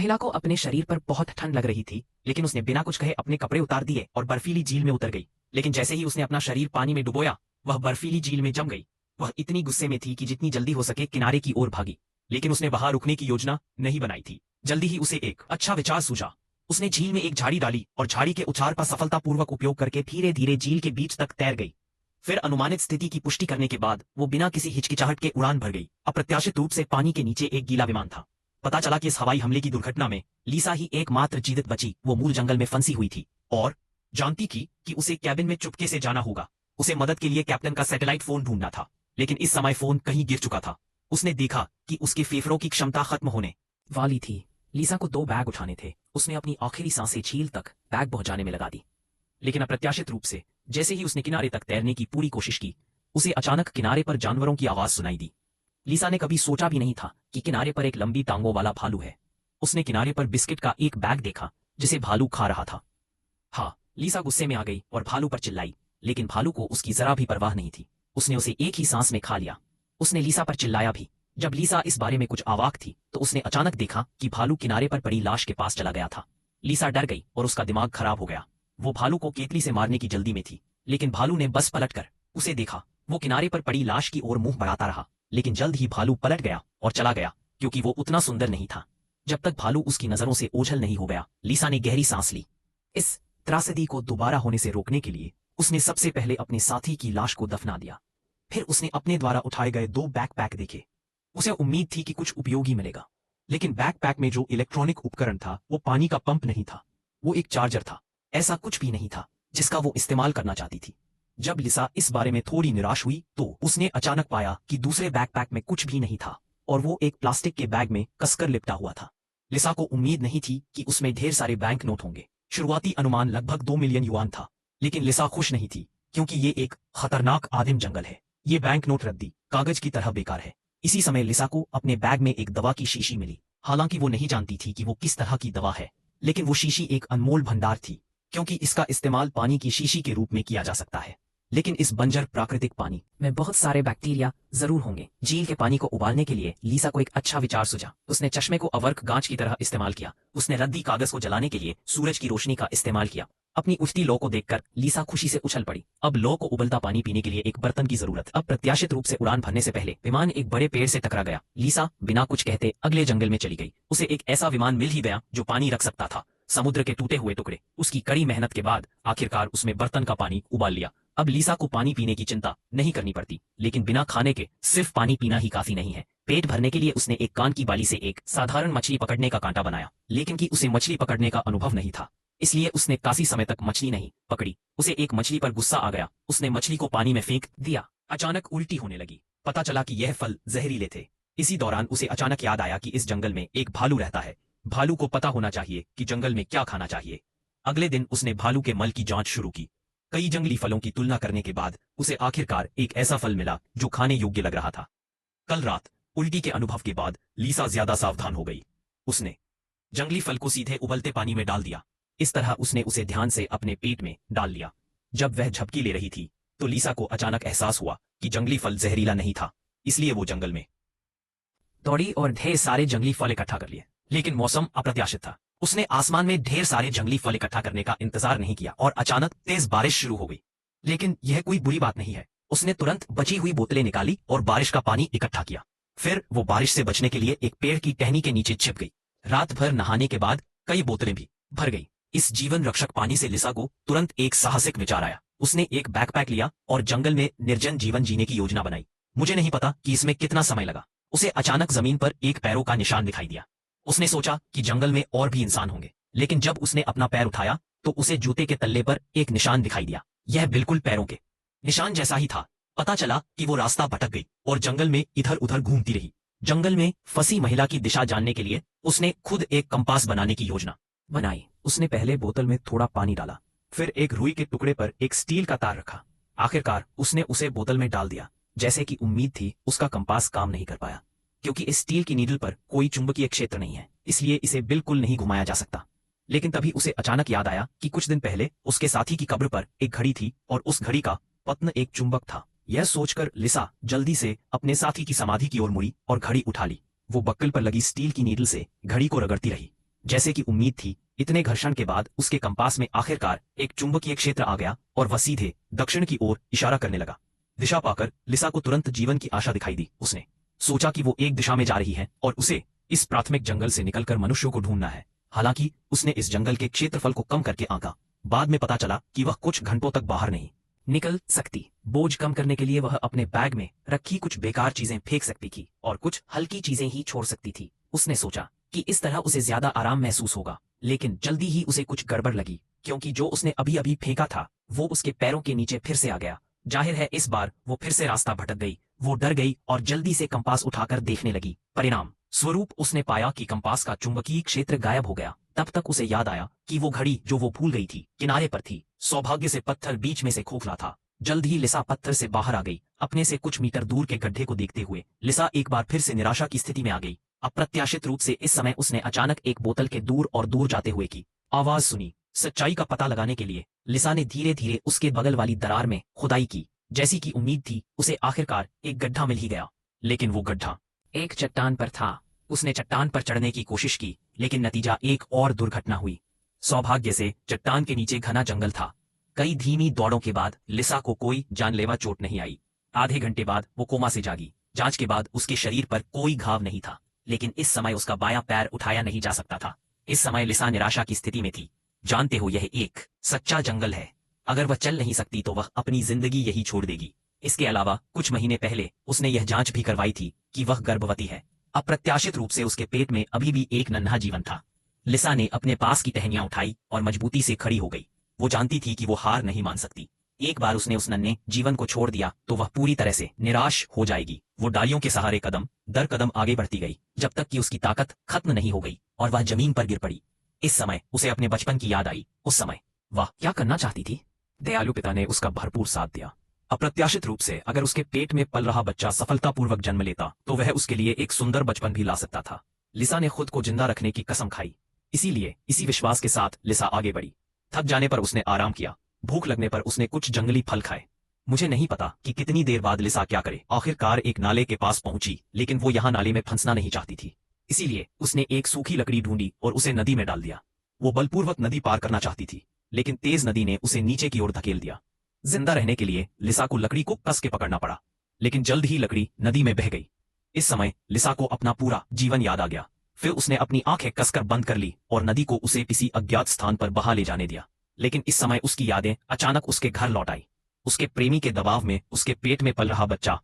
महिला को अपने शरीर पर बहुत ठंड लग रही थी, लेकिन उसने बिना कुछ कहे अपने कपड़े उतार दिए और बर्फीली झील में उतर गई। लेकिन जैसे ही उसने अपना शरीर पानी में डुबोया, वह बर्फीली झील में जम गई। वह इतनी गुस्से में थी कि जितनी जल्दी हो सके किनारे की ओर भागी, लेकिन उसने वहां रुकने की योजना नहीं बनाई थी। जल्दी ही उसे एक अच्छा विचार सूझा। उसने झील में एक झाड़ी डाली और झाड़ी के उछाल का सफलतापूर्वक उपयोग करके धीरे धीरे झील के बीच तक तैर गई। फिर अनुमानित स्थिति की पुष्टि करने के बाद वो बिना किसी हिचकिचाहट के उड़ान भर गई। अप्रत्याशित रूप से पानी के नीचे एक गीला विमान था। पता चला कि इस हवाई हमले की दुर्घटना में लीसा ही एकमात्र जीवित बची। वो मूल जंगल में फंसी हुई थी और जानती थी कि उसे कैबिन में चुपके से जाना होगा। उसे मदद के लिए कैप्टन का सैटेलाइट फोन ढूंढना था, लेकिन इस समय फोन कहीं गिर चुका था। उसने देखा कि उसके फेफड़ों की क्षमता खत्म होने वाली थी। लीसा को 2 बैग उठाने थे। उसने अपनी आखिरी सांसें झील तक बैग पहुंचाने में लगा दी, लेकिन अप्रत्याशित रूप से जैसे ही उसने किनारे तक तैरने की पूरी कोशिश की, उसे अचानक किनारे पर जानवरों की आवाज सुनाई दी। लीसा ने कभी सोचा भी नहीं था कि किनारे पर एक लंबी टांगों वाला भालू है। उसने किनारे पर बिस्किट का एक बैग देखा जिसे भालू खा रहा था। हाँ, लीसा गुस्से में आ गई और भालू पर चिल्लाई, लेकिन भालू को उसकी जरा भी परवाह नहीं थी। उसने उसे एक ही सांस में खा लिया। उसने लीसा पर चिल्लाया भी। जब लीसा इस बारे में कुछ अवाक थी तो उसने अचानक देखा कि भालू किनारे पर पड़ी लाश के पास चला गया था। लीसा डर गई और उसका दिमाग खराब हो गया। वो भालू को केतली से मारने की जल्दी में थी, लेकिन भालू ने बस पलटकर उसे देखा। वो किनारे पर पड़ी लाश की ओर मुंह बढ़ाता रहा, लेकिन जल्द ही भालू पलट गया और चला गया, क्योंकि वो उतना सुंदर नहीं था। जब तक भालू उसकी नजरों से ओझल नहीं हो गया, लीसा ने गहरी सांस ली। इस त्रासदी को दोबारा होने से रोकने के लिए उसने सबसे पहले अपने साथी की लाश को दफना दिया। फिर उसने अपने द्वारा उठाए गए 2 बैकपैक देखे। उसे उम्मीद थी कि कुछ उपयोगी मिलेगा, लेकिन बैकपैक में जो इलेक्ट्रॉनिक उपकरण था वो पानी का पंप नहीं था, वो एक चार्जर था। ऐसा कुछ भी नहीं था जिसका वो इस्तेमाल करना चाहती थी। जब लिसा इस बारे में थोड़ी निराश हुई तो उसने अचानक पाया कि दूसरे बैकपैक में कुछ भी नहीं था और वो एक प्लास्टिक के बैग में कसकर लिपटा हुआ था। लिसा को उम्मीद नहीं थी कि उसमें ढेर सारे बैंक नोट होंगे। शुरुआती अनुमान लगभग 2 मिलियन युआन था, लेकिन लिसा खुश नहीं थी, क्योंकि ये एक खतरनाक आदिम जंगल है। ये बैंक नोट रद्दी कागज की तरह बेकार है। इसी समय लिसा को अपने बैग में एक दवा की शीशी मिली। हालांकि वो नहीं जानती थी कि वो किस तरह की दवा है, लेकिन वो शीशी एक अनमोल भंडार थी, क्योंकि इसका इस्तेमाल पानी की शीशी के रूप में किया जा सकता है। लेकिन इस बंजर प्राकृतिक पानी में बहुत सारे बैक्टीरिया जरूर होंगे। झील के पानी को उबालने के लिए लीसा को एक अच्छा विचार सूझा। उसने चश्मे को अवर्क गांच की तरह इस्तेमाल किया। उसने रद्दी कागज को जलाने के लिए सूरज की रोशनी का इस्तेमाल किया। अपनी उठती लौ को देखकर लीसा खुशी से उछल पड़ी। अब लौ को उबलता पानी पीने के लिए एक बर्तन की जरूरत। अब प्रत्याशित रूप से उड़ान भरने से पहले विमान एक बड़े पेड़ से टकरा गया। लीसा बिना कुछ कहते अगले जंगल में चली गई। उसे एक ऐसा विमान मिल ही गया जो पानी रख सकता था। समुद्र के टूटे हुए टुकड़े। उसकी कड़ी मेहनत के बाद आखिरकार उसने बर्तन का पानी उबाल लिया। अब लीसा को पानी पीने की चिंता नहीं करनी पड़ती, लेकिन बिना खाने के सिर्फ पानी पीना ही काफी नहीं है। पेट भरने के लिए उसने एक कान की बाली से एक साधारण मछली पकड़ने का कांटा बनाया, लेकिन कि उसे मछली पकड़ने का अनुभव नहीं था, इसलिए उसने काफी समय तक मछली नहीं पकड़ी। उसे एक मछली पर गुस्सा आ गया। उसने मछली को पानी में फेंक दिया। अचानक उल्टी होने लगी। पता चला कि यह फल जहरीले थे। इसी दौरान उसे अचानक याद आया कि इस जंगल में एक भालू रहता है। भालू को पता होना चाहिए कि जंगल में क्या खाना चाहिए। अगले दिन उसने भालू के मल की जांच शुरू की। कई जंगली फलों की तुलना करने के बाद उसे आखिरकार एक ऐसा फल मिला जो खाने योग्य लग रहा था। कल रात उल्टी के अनुभव के बाद लीसा ज्यादा सावधान हो गई। उसने जंगली फल को सीधे उबलते पानी में डाल दिया। इस तरह उसने उसे ध्यान से अपने पेट में डाल लिया। जब वह झपकी ले रही थी तो लीसा को अचानक एहसास हुआ कि जंगली फल जहरीला नहीं था। इसलिए वो जंगल में दौड़ी और ढेर सारे जंगली फल इकट्ठा कर लिए। लेकिन मौसम अप्रत्याशित था। उसने आसमान में ढेर सारे जंगली फल इकट्ठा करने का इंतजार नहीं किया और अचानक तेज बारिश शुरू हो गई। लेकिन यह कोई बुरी बात नहीं है। उसने तुरंत बची हुई बोतलें निकाली और बारिश का पानी इकट्ठा किया। फिर वो बारिश से बचने के लिए एक पेड़ की टहनी के नीचे छिप गई। रात भर नहाने के बाद कई बोतलें भी भर गई। इस जीवन रक्षक पानी से लिसा को तुरंत एक साहसिक विचार आया। उसने एक बैकपैक लिया और जंगल में निर्जन जीवन जीने की योजना बनाई। मुझे नहीं पता कि इसमें कितना समय लगा। उसे अचानक जमीन पर एक पैरों का निशान दिखाई दिया। उसने सोचा कि जंगल में और भी इंसान होंगे, लेकिन जब उसने अपना पैर उठाया तो उसे जूते के तल्ले पर एक निशान दिखाई दिया। यह बिल्कुल पैरों के निशान जैसा ही था। पता चला कि वो रास्ता भटक गई और जंगल में इधर उधर घूमती रही। जंगल में फंसी महिला की दिशा जानने के लिए उसने खुद एक कंपास बनाने की योजना बनाई। उसने पहले बोतल में थोड़ा पानी डाला, फिर एक रुई के टुकड़े पर एक स्टील का तार रखा। आखिरकार उसने उसे बोतल में डाल दिया। जैसे कि उम्मीद थी, उसका कंपास काम नहीं कर पाया, क्योंकि इस स्टील की नीडल पर कोई चुंबकीय क्षेत्र नहीं है, इसलिए इसे बिल्कुल नहीं घुमाया जा सकता। लेकिन तभी उसे अचानक याद आया कि कुछ दिन पहले उसके साथी की कब्र पर एक घड़ी थी और उस घड़ी का पत्न एक चुंबक था। यह सोचकर लिसा जल्दी से अपने साथी की समाधि की ओर मुड़ी और घड़ी उठा ली। वो बक्कल पर लगी स्टील की नीडल से घड़ी को रगड़ती रही। जैसे कि उम्मीद थी, इतने घर्षण के बाद उसके कंपास में आखिरकार एक चुंबकीय क्षेत्र आ गया और वह सीधे दक्षिण की ओर इशारा करने लगा। दिशा पाकर लिसा को तुरंत जीवन की आशा दिखाई दी। उसने सोचा कि वो एक दिशा में जा रही है और उसे इस प्राथमिक जंगल से निकलकर मनुष्यों को ढूंढना है। हालांकि उसने इस जंगल के क्षेत्रफल को कम करके आंका। बाद में पता चला कि वह कुछ घंटों तक बाहर नहीं निकल सकती। बोझ कम करने के लिए वह अपने बैग में रखी कुछ बेकार चीजें फेंक सकती थी और कुछ हल्की चीजें ही छोड़ सकती थी। उसने सोचा कि इस तरह उसे ज्यादा आराम महसूस होगा, लेकिन जल्दी ही उसे कुछ गड़बड़ लगी, क्योंकि जो उसने अभी अभी फेंका था वो उसके पैरों के नीचे फिर से आ गया। जाहिर है इस बार वो फिर से रास्ता भटक गई। वो डर गई और जल्दी से कंपास उठाकर देखने लगी। परिणाम स्वरूप उसने पाया कि कंपास का चुंबकीय क्षेत्र गायब हो गया। तब तक उसे याद आया कि वो घड़ी जो वो भूल गई थी किनारे पर थी। सौभाग्य से पत्थर बीच में से खोखला था। जल्द ही लिसा पत्थर से बाहर आ गई। अपने से कुछ मीटर दूर के गड्ढे को देखते हुए लिसा एक बार फिर से निराशा की स्थिति में आ गई। अप्रत्याशित रूप से इस समय उसने अचानक एक बोतल के दूर और दूर जाते हुए की आवाज सुनी। सच्चाई का पता लगाने के लिए लिसा ने धीरे धीरे उसके बगल वाली दरार में खुदाई की। जैसी कि उम्मीद थी, उसे आखिरकार एक गड्ढा मिल ही गया, लेकिन वो गड्ढा एक चट्टान पर था। उसने चट्टान पर चढ़ने की कोशिश की, लेकिन नतीजा एक और दुर्घटना हुई। सौभाग्य से चट्टान के नीचे घना जंगल था। कई धीमी दौड़ों के बाद लिसा को कोई जानलेवा चोट नहीं आई। आधे घंटे बाद वो कोमा से जागी। जांच के बाद उसके शरीर पर कोई घाव नहीं था, लेकिन इस समय उसका बायां पैर उठाया नहीं जा सकता था। इस समय लिसा निराशा की स्थिति में थी। जानते हो, यह एक सच्चा जंगल है। अगर वह चल नहीं सकती तो वह अपनी जिंदगी यही छोड़ देगी। इसके अलावा कुछ महीने पहले उसने यह जांच भी करवाई थी कि वह गर्भवती है। अप्रत्याशित रूप से उसके पेट में अभी भी एक नन्हा जीवन था। लिसा ने अपने पास की टहनियां उठाई और मजबूती से खड़ी हो गई। वो जानती थी कि वो हार नहीं मान सकती। एक बार उसने उस नन्हे जीवन को छोड़ दिया तो वह पूरी तरह से निराश हो जाएगी। वो डालियों के सहारे कदम दर कदम आगे बढ़ती गई, जब तक कि उसकी ताकत खत्म नहीं हो गई और वह जमीन पर गिर पड़ी। इस समय उसे अपने बचपन की याद आई। उस समय वह क्या करना चाहती थी? दयालु पिता ने उसका भरपूर साथ दिया। अप्रत्याशित रूप से अगर उसके पेट में पल रहा बच्चा सफलतापूर्वक जन्म लेता तो वह उसके लिए एक सुंदर बचपन भी ला सकता था। लिसा ने खुद को जिंदा रखने की कसम खाई। इसीलिए इसी विश्वास के साथ लिसा आगे बढ़ी। थक जाने पर उसने आराम किया। भूख लगने पर उसने कुछ जंगली फल खाए। मुझे नहीं पता कि कितनी देर बाद लिसा क्या करे। आखिरकार एक नाले के पास पहुंची, लेकिन वो यहाँ नाले में फंसना नहीं चाहती थी। इसीलिए उसने एक सूखी लकड़ी ढूंढी और उसे नदी में डाल दिया। वो बलपूर्वक नदी पार करना चाहती थी, लेकिन तेज नदी ने उसे नीचे की ओर धकेल दिया। जिंदा रहने के लिए लिसा को लकड़ी को कस के पकड़ना पड़ा, लेकिन जल्द ही लकड़ी नदी में बह गई। इस समय लिसा को अपना पूरा जीवन याद आ गया। फिर उसने अपनी आंखें कसकर बंद कर ली और नदी को उसे किसी अज्ञात स्थान पर बहा ले जाने दिया। लेकिन इस समय उसकी यादें अचानक उसके घर लौट आई। उसके प्रेमी के दबाव में उसके पेट में पल रहा बच्चा